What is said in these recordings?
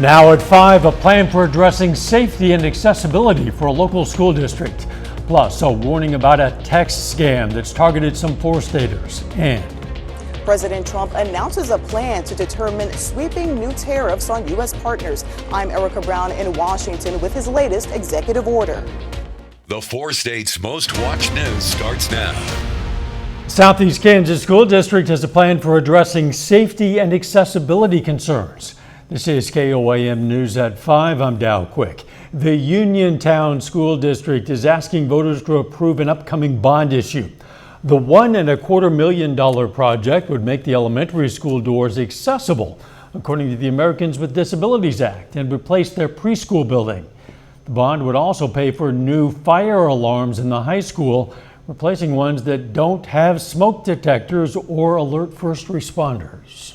Now at 5, a plan for addressing safety and accessibility for a local school district. Plus, a warning about a text scam that's targeted some 4-staters. And President Trump announces a plan to determine sweeping new tariffs on U.S. partners. I'm Erica Brown in Washington with his latest executive order. The 4 states' most watched news starts now. Southeast Kansas School District has a plan for addressing safety and accessibility concerns. This is KOAM News at 5. I'm Dow Quick. The Uniontown School District is asking voters to approve an upcoming bond issue. The $1.25 million project would make the elementary school doors accessible, according to the Americans with Disabilities Act, and replace their preschool building. The bond would also pay for new fire alarms in the high school, replacing ones that don't have smoke detectors or alert first responders.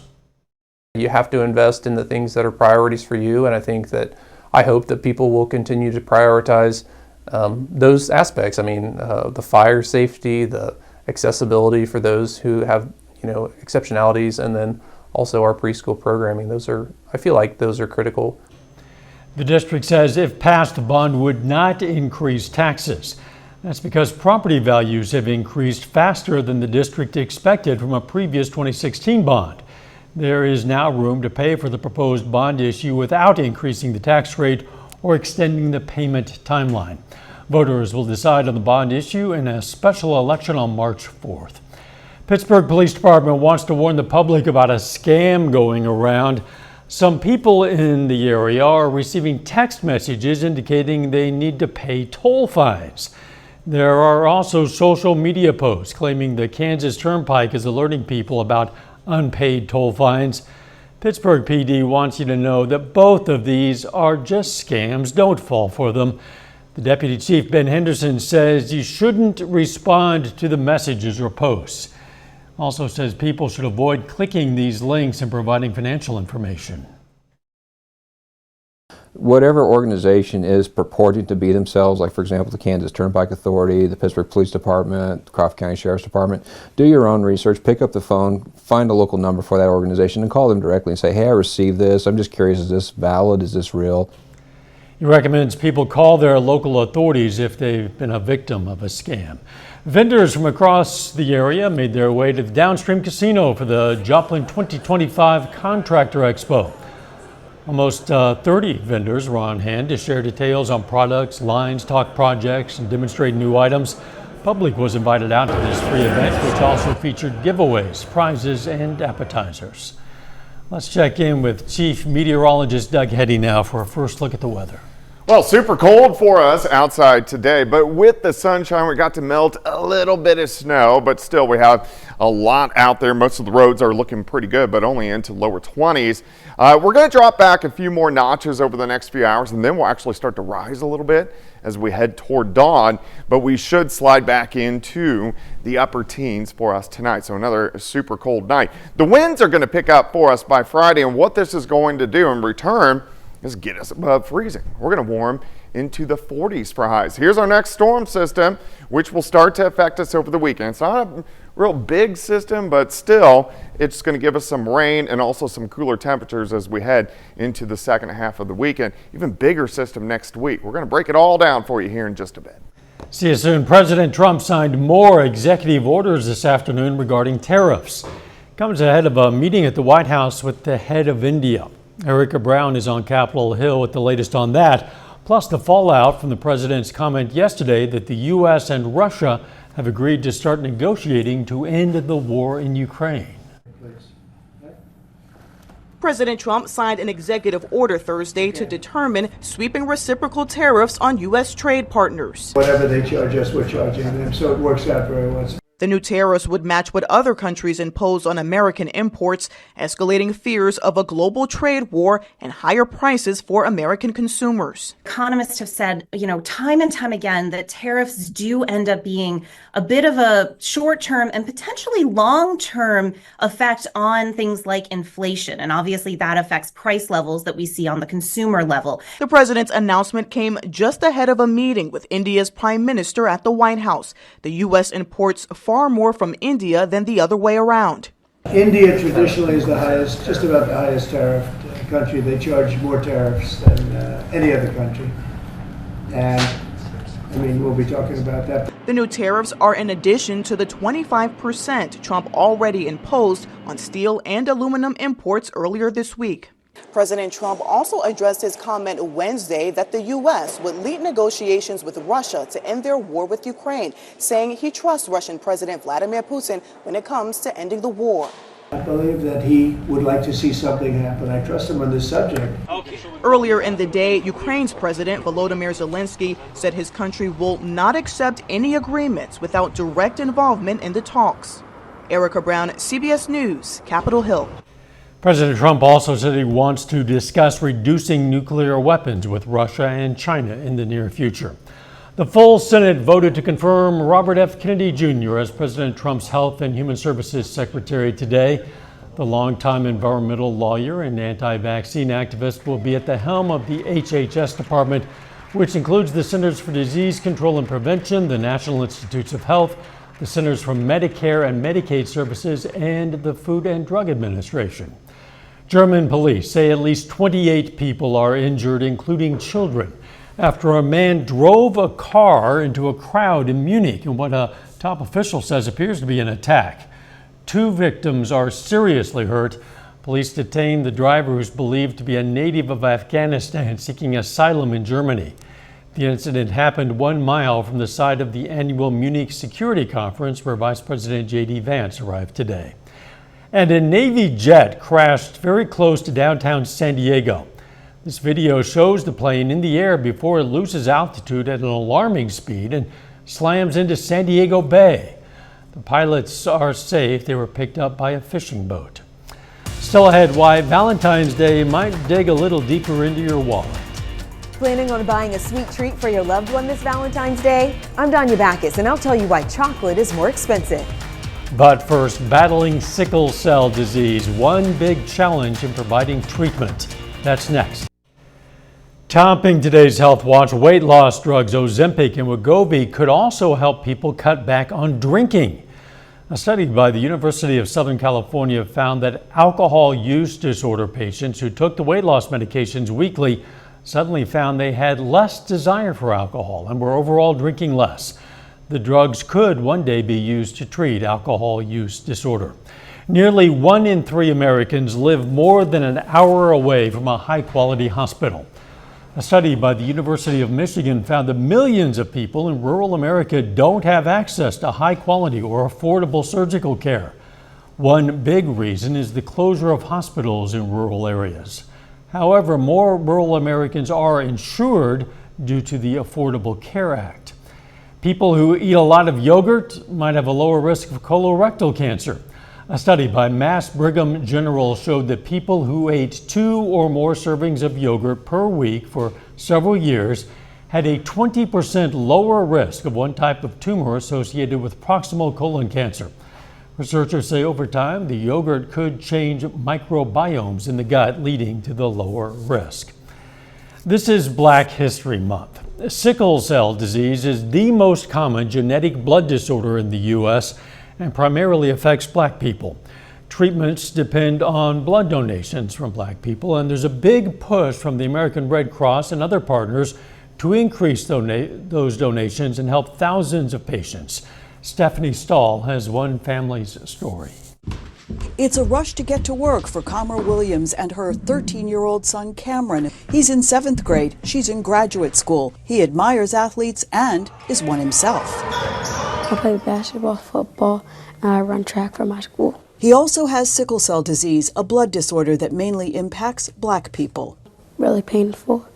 You have to invest in the things that are priorities for you, and I hope that people will continue to prioritize those aspects. I mean, the fire safety, the accessibility for those who have, exceptionalities, and then also our preschool programming. I feel like those are critical. The district says if passed, the bond would not increase taxes. That's because property values have increased faster than the district expected from a previous 2016 bond. There is now room to pay for the proposed bond issue without increasing the tax rate or extending the payment timeline. Voters will decide on the bond issue in a special election on March 4th. Pittsburgh Police Department wants to warn the public about a scam going around. Some people in the area are receiving text messages indicating they need to pay toll fines. There are also social media posts claiming the Kansas Turnpike is alerting people about unpaid toll fines. Pittsburgh PD wants you to know that both of these are just scams. Don't fall for them. The Deputy Chief Ben Henderson says you shouldn't respond to the messages or posts. Also says people should avoid clicking these links and providing financial information. Whatever organization is purporting to be themselves, like for example the Kansas Turnpike Authority, the Pittsburgh Police Department, the Crawford County Sheriff's Department, do your own research, pick up the phone, find a local number for that organization and call them directly and say, hey, I received this, I'm just curious, is this valid, is this real? He recommends people call their local authorities if they've been a victim of a scam. Vendors from across the area made their way to the Downstream Casino for the Joplin 2025 Contractor Expo. Almost 30 vendors were on hand to share details on products, lines, talk projects, and demonstrate new items. Public was invited out to this free event, which also featured giveaways, prizes, and appetizers. Let's check in with Chief Meteorologist Doug Heddy now for a first look at the weather. Well, super cold for us outside today, but with the sunshine, we got to melt a little bit of snow, but still we have a lot out there. Most of the roads are looking pretty good, but only into lower 20s. We're going to drop back a few more notches over the next few hours, and then we'll actually start to rise a little bit as we head toward dawn, but we should slide back into the upper teens for us tonight. So another super cold night. The winds are going to pick up for us by Friday, and what this is going to do in return is get us above freezing. We're going to warm into the 40s for highs. Here's our next storm system, which will start to affect us over the weekend. It's not a real big system, but still, it's going to give us some rain and also some cooler temperatures as we head into the second half of the weekend. Even bigger system next week. We're going to break it all down for you here in just a bit. See you soon. President Trump signed more executive orders this afternoon regarding tariffs. Comes ahead of a meeting at the White House with the head of India. Erica Brown is on Capitol Hill with the latest on that, plus the fallout from the president's comment yesterday that the U.S. and Russia have agreed to start negotiating to end the war in Ukraine. President Trump signed an executive order Thursday to determine sweeping reciprocal tariffs on U.S. trade partners. Whatever they charge us, we're charging them, so it works out very well. The new tariffs would match what other countries impose on American imports, escalating fears of a global trade war and higher prices for American consumers. Economists have said, time and time again that tariffs do end up being a bit of a short-term and potentially long-term effect on things like inflation. And obviously that affects price levels that we see on the consumer level. The president's announcement came just ahead of a meeting with India's prime minister at the White House. The U.S. imports far more from India than the other way around. India traditionally is the highest, just about the highest tariff country, they charge more tariffs than any other country. And I mean, we'll be talking about that. The new tariffs are in addition to the 25% Trump already imposed on steel and aluminum imports earlier this week. President Trump also addressed his comment Wednesday that the U.S. would lead negotiations with Russia to end their war with Ukraine, saying he trusts Russian President Vladimir Putin when it comes to ending the war. I believe that he would like to see something happen. I trust him on this subject. Earlier in the day, Ukraine's President Volodymyr Zelensky said his country will not accept any agreements without direct involvement in the talks. Erica Brown, CBS News, Capitol Hill. President Trump also said he wants to discuss reducing nuclear weapons with Russia and China in the near future. The full Senate voted to confirm Robert F. Kennedy Jr. as President Trump's Health and Human Services Secretary today. The longtime environmental lawyer and anti-vaccine activist will be at the helm of the HHS department, which includes the Centers for Disease Control and Prevention, the National Institutes of Health, the Centers for Medicare and Medicaid Services, and the Food and Drug Administration. German police say at least 28 people are injured, including children, after a man drove a car into a crowd in Munich in what a top official says appears to be an attack. 2 victims are seriously hurt. Police detained the driver, who's believed to be a native of Afghanistan seeking asylum in Germany. The incident happened 1 mile from the site of the annual Munich Security Conference, where Vice President J.D. Vance arrived today. And a Navy jet crashed very close to downtown San Diego. This video shows the plane in the air before it loses altitude at an alarming speed and slams into San Diego Bay. The pilots are safe. They were picked up by a fishing boat. Still ahead, why Valentine's Day might dig a little deeper into your wallet. Planning on buying a sweet treat for your loved one this Valentine's Day? I'm Danya Backus, and I'll tell you why chocolate is more expensive. But first, battling sickle cell disease, one big challenge in providing treatment. That's next. Topping today's Health Watch, weight loss drugs Ozempic and Wegovy could also help people cut back on drinking. A study by the University of Southern California found that alcohol use disorder patients who took the weight loss medications weekly suddenly found they had less desire for alcohol and were overall drinking less. The drugs could one day be used to treat alcohol use disorder. Nearly 1 in 3 Americans live more than an hour away from a high-quality hospital. A study by the University of Michigan found that millions of people in rural America don't have access to high-quality or affordable surgical care. One big reason is the closure of hospitals in rural areas. However, more rural Americans are insured due to the Affordable Care Act. People who eat a lot of yogurt might have a lower risk of colorectal cancer. A study by Mass Brigham General showed that people who ate 2 or more servings of yogurt per week for several years had a 20% lower risk of one type of tumor associated with proximal colon cancer. Researchers say over time, the yogurt could change microbiomes in the gut, leading to the lower risk. This is Black History Month. Sickle cell disease is the most common genetic blood disorder in the U.S. and primarily affects Black people. Treatments depend on blood donations from Black people, and there's a big push from the American Red Cross and other partners to increase those donations and help thousands of patients. Stephanie Stahl has one family's story. It's a rush to get to work for Commer Williams and her 13-year-old son Cameron. He's in 7th grade. She's in graduate school. He admires athletes and is one himself. I play basketball, football, and I run track for my school. He also has sickle cell disease, a blood disorder that mainly impacts Black people. Really painful,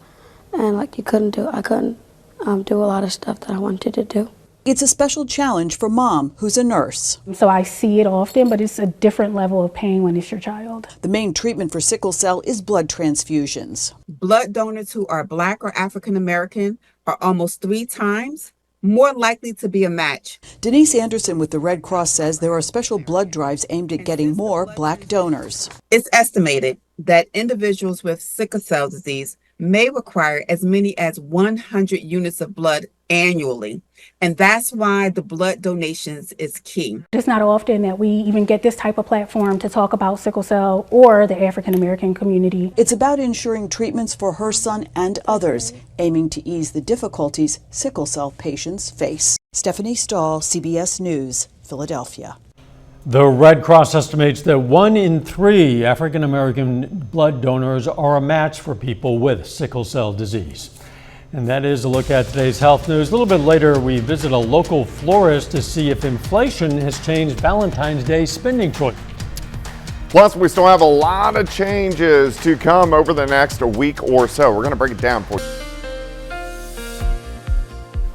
and I couldn't do a lot of stuff that I wanted to do. It's a special challenge for Mom, who's a nurse. So I see it often, but it's a different level of pain when it's your child. The main treatment for sickle cell is blood transfusions. Blood donors who are Black or African American are almost 3 times more likely to be a match. Denise Anderson with the Red Cross says there are special blood drives aimed at getting more Black donors. It's estimated that individuals with sickle cell disease may require as many as 100 units of blood annually. And that's why the blood donations is key. It's not often that we even get this type of platform to talk about sickle cell or the African American community. It's about ensuring treatments for her son and others, aiming to ease the difficulties sickle cell patients face. Stephanie Stahl, CBS News, Philadelphia. The Red Cross estimates that 1 in 3 African American blood donors are a match for people with sickle cell disease. And that is a look at today's health news. A little bit later, we visit a local florist to see if inflation has changed Valentine's Day spending choices. Plus, we still have a lot of changes to come over the next week or so. We're going to break it down for you.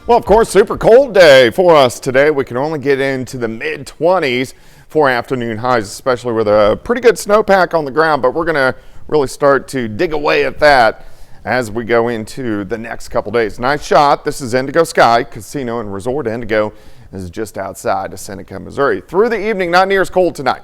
Well, of course, super cold day for us today. We can only get into the mid-20s for afternoon highs, especially with a pretty good snowpack on the ground. But we're going to really start to dig away at that as we go into the next couple days. Nice shot. This is Indigo Sky Casino and Resort. Indigo is just outside of Seneca, Missouri. Through the evening, not near as cold tonight.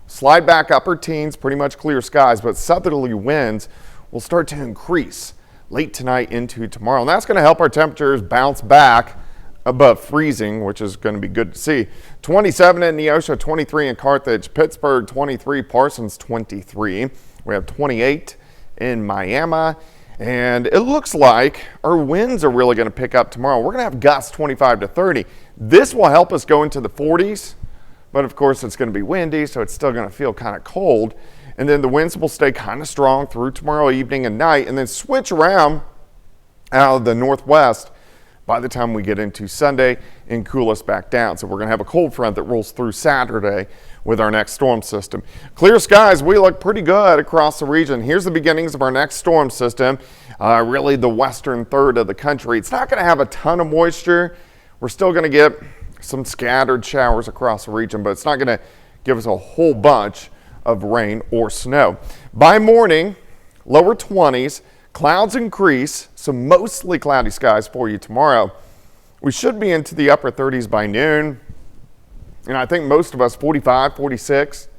Slide back upper teens, pretty much clear skies, but southerly winds will start to increase late tonight into tomorrow. And that's going to help our temperatures bounce back above freezing, which is going to be good to see. 27 in Neosho, 23 in Carthage, Pittsburgh 23, Parsons 23. We have 28 in Miami. And it looks like our winds are really going to pick up tomorrow. We're going to have gusts 25 to 30. This will help us go into the 40s, but of course it's going to be windy, so it's still going to feel kind of cold. And then the winds will stay kind of strong through tomorrow evening and night, and then switch around out of the northwest by the time we get into Sunday and cool us back down. So we're going to have a cold front that rolls through Saturday with our next storm system. Clear skies, we look pretty good across the region. Here's the beginnings of our next storm system, really the western third of the country. It's not going to have a ton of moisture. We're still going to get some scattered showers across the region, but it's not going to give us a whole bunch of rain or snow. By morning, lower 20s, clouds increase, so mostly cloudy skies for you tomorrow. We should be into the upper 30s by noon, and I think most of us 45, 46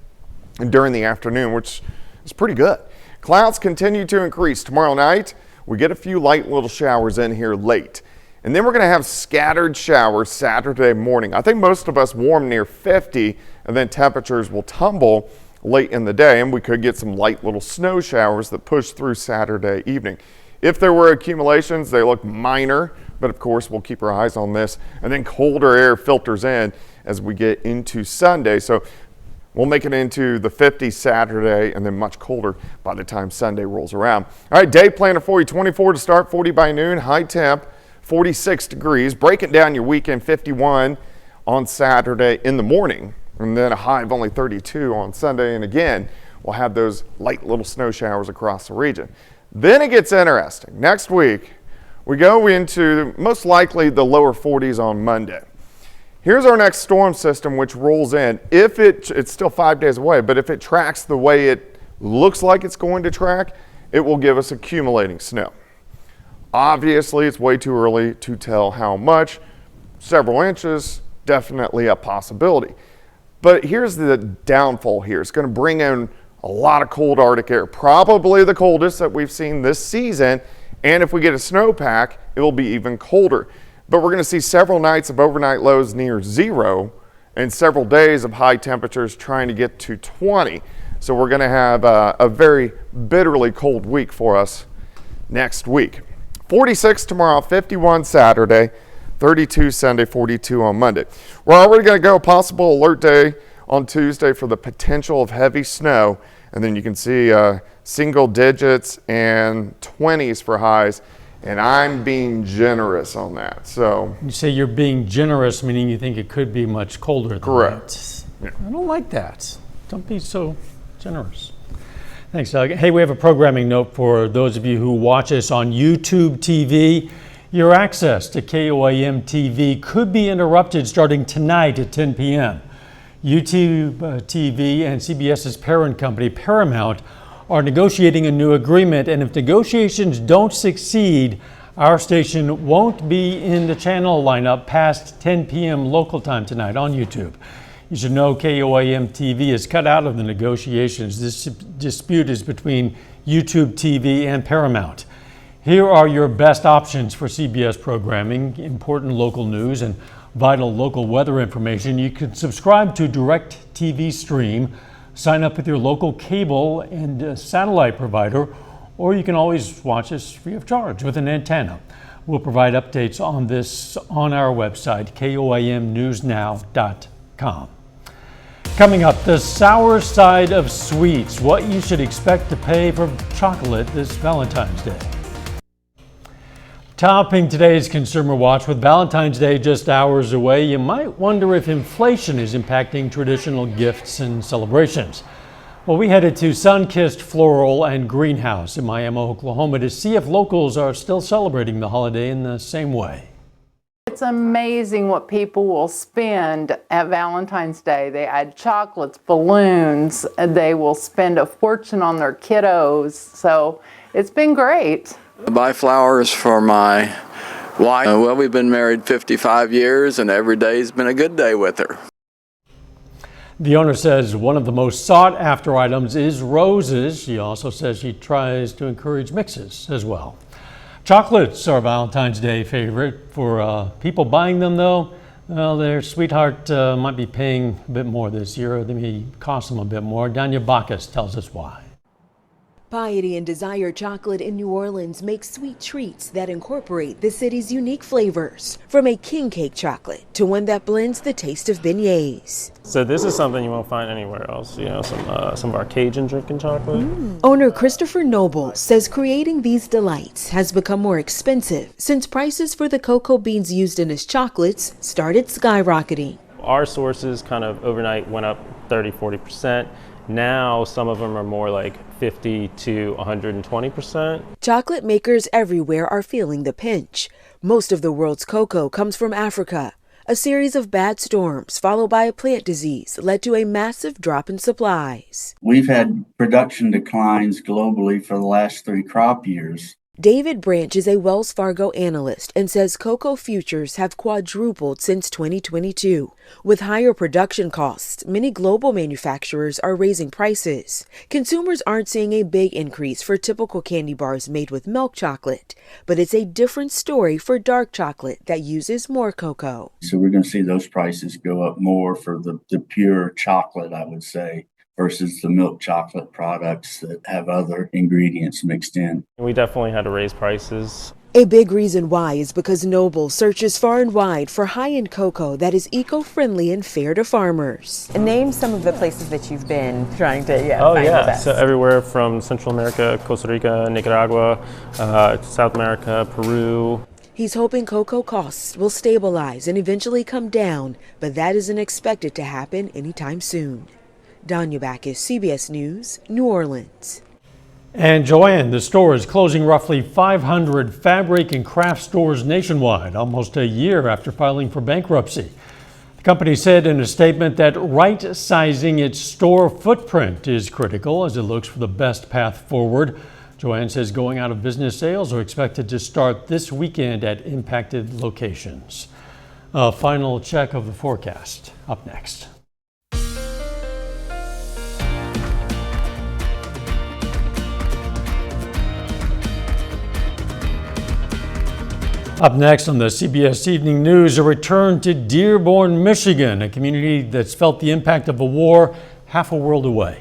and during the afternoon, which is pretty good. Clouds continue to increase. Tomorrow night, we get a few light little showers in here late. And then we're going to have scattered showers Saturday morning. I think most of us warm near 50, and then temperatures will tumble late in the day, and we could get some light little snow showers that push through Saturday evening. If there were accumulations, they look minor, but of course we'll keep our eyes on this. And then colder air filters in as we get into Sunday. So we'll make it into the 50s Saturday and then much colder by the time Sunday rolls around. All right, day planner for you, 24 to start, 40 by noon, high temp, 46 degrees. Breaking down your weekend, 51 on Saturday in the morning. And then a high of only 32 on Sunday. And again, we'll have those light little snow showers across the region. Then it gets interesting. Next week, we go into most likely the lower 40s on Monday. Here's our next storm system, which rolls in. If it's still 5 days away, but if it tracks the way it looks like it's going to track, it will give us accumulating snow. Obviously, it's way too early to tell how much. Several inches, definitely a possibility. But here's the downfall here. It's going to bring in a lot of cold Arctic air, probably the coldest that we've seen this season. And if we get a snowpack, it will be even colder. But we're going to see several nights of overnight lows near 0 and several days of high temperatures trying to get to 20. So we're going to have a very bitterly cold week for us next week. 46 tomorrow, 51 Saturday. 32 Sunday, 42 on Monday. We're already going to go possible alert day on Tuesday for the potential of heavy snow. And then you can see single digits and 20s for highs. And I'm being generous on that. So you say you're being generous, meaning you think it could be much colder than correct. that. Yeah. I don't like that. Don't be so generous. Thanks, Doug. Hey, we have a programming note for those of you who watch us on YouTube TV. Your access to KOAM TV could be interrupted starting tonight at 10 p.m. YouTube TV and CBS's parent company, Paramount, are negotiating a new agreement, and if negotiations don't succeed, our station won't be in the channel lineup past 10 p.m. local time tonight on YouTube. You should know KOAM TV is cut out of the negotiations. This dispute is between YouTube TV and Paramount. Here are your best options for CBS programming, important local news, and vital local weather information. You can subscribe to Direct TV Stream, sign up with your local cable and satellite provider, or you can always watch us free of charge with an antenna. We'll provide updates on this on our website, koamnewsnow.com. Coming up, the sour side of sweets, what you should expect to pay for chocolate this Valentine's Day. Topping today's Consumer Watch, with Valentine's Day just hours away, you might wonder if inflation is impacting traditional gifts and celebrations. Well, we headed to Sunkissed Floral and Greenhouse in Miami, Oklahoma to see if locals are still celebrating the holiday in the same way. It's amazing what people will spend at Valentine's Day. They add chocolates, balloons, and they will spend a fortune on their kiddos. So it's been great. I buy flowers for my wife. Well, we've been married 55 years and every day's been a good day with her. The owner says one of the most sought after items is roses. She also says she tries to encourage mixes as well. Chocolates are Valentine's Day favorite. For people buying them though, well, their sweetheart might be paying a bit more this year. They may cost them a bit more. Danya Bacchus tells us why. Piety and Desire Chocolate in New Orleans makes sweet treats that incorporate the city's unique flavors, from a king cake chocolate to one that blends the taste of beignets. So this is something you won't find anywhere else, you know, some of our Cajun drinking chocolate. Owner Christopher Noble says creating these delights has become more expensive since prices for the cocoa beans used in his chocolates started skyrocketing. Our sources kind of overnight went up 30-40%. Now some of them are more like 50 to 120%. Chocolate makers everywhere are feeling the pinch. Most of the world's cocoa comes from Africa. A series of bad storms followed by a plant disease led to a massive drop in supplies. We've had production declines globally for the last 3 crop years. David Branch is a Wells Fargo analyst and says cocoa futures have quadrupled since 2022. With higher production costs, many global manufacturers are raising prices. Consumers aren't seeing a big increase for typical candy bars made with milk chocolate, but it's a different story for dark chocolate that uses more cocoa. So we're going to see those prices go up more for the pure chocolate, I would say, versus the milk chocolate products that have other ingredients mixed in. We definitely had to raise prices. A big reason why is because Noble searches far and wide for high-end cocoa that is eco-friendly and fair to farmers. Name some of the places that you've been trying to find the best. So everywhere from Central America, Costa Rica, Nicaragua, South America, Peru. He's hoping cocoa costs will stabilize and eventually come down, but that isn't expected to happen anytime soon. Danya Bacchus, CBS News, New Orleans. And Joanne, the store is closing roughly 500 fabric and craft stores nationwide, almost a year after filing for bankruptcy. The company said in a statement that right-sizing its store footprint is critical as it looks for the best path forward. Joanne says going out of business sales are expected to start this weekend at impacted locations. A final check of the forecast up next. Up next on the CBS Evening News, a return to Dearborn, Michigan, a community that's felt the impact of a war half a world away.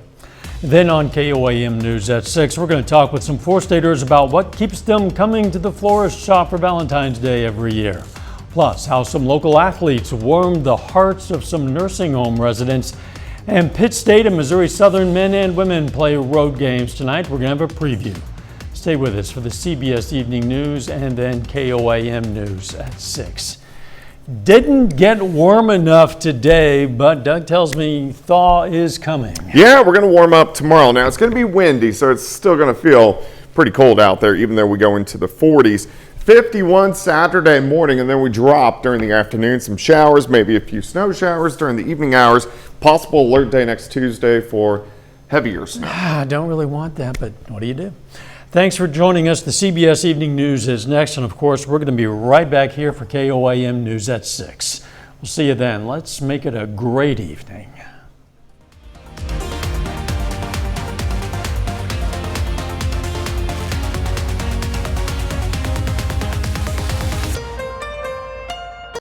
Then on KOAM News at 6, we're going to talk with some four-staters about what keeps them coming to the florist shop for Valentine's Day every year. Plus, how some local athletes warmed the hearts of some nursing home residents. And Pitt State and Missouri Southern men and women play road games tonight. We're going to have a preview. Stay with us for the CBS Evening News and then KOAM News at 6. Didn't get warm enough today, but Doug tells me thaw is coming. Yeah, we're going to warm up tomorrow. Now, it's going to be windy, so it's still going to feel pretty cold out there, even though we go into the 40s. 51 Saturday morning, and then we drop during the afternoon. Some showers, maybe a few snow showers during the evening hours. Possible alert day next Tuesday for heavier snow. I don't really want that, but what do you do? Thanks for joining us. The CBS Evening News is next, and of course, we're going to be right back here for KOAM News at 6. We'll see you then. Let's make it a great evening.